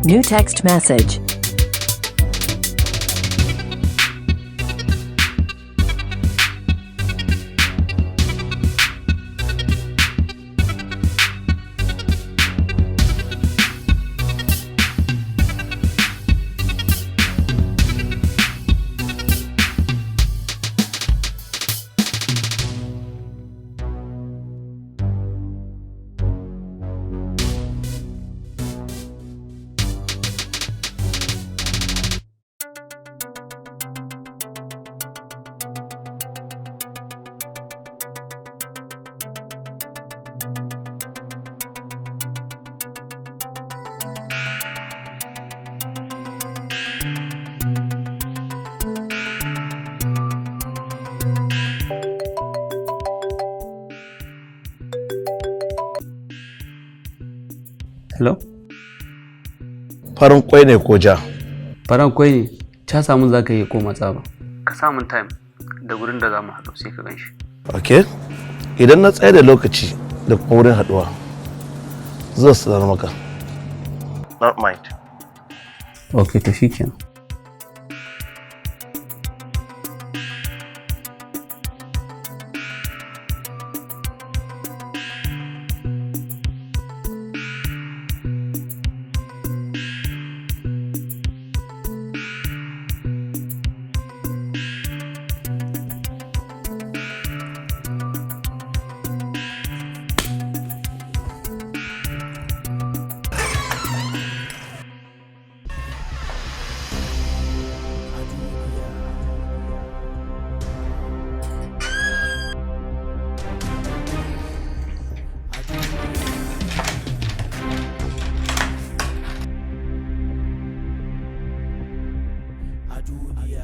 New text message. Hello? Farin kwai ne ko ja? Farin kwai ne, ca samun za ka yi ko matsa ba. Ka samun time da gurin da za mu haɗu sai ka gan shi. Ok, idan na tsaye da lokaci da kuma wurin haɗuwa zan sanar maka. Not mind. Ok, to shi kenan.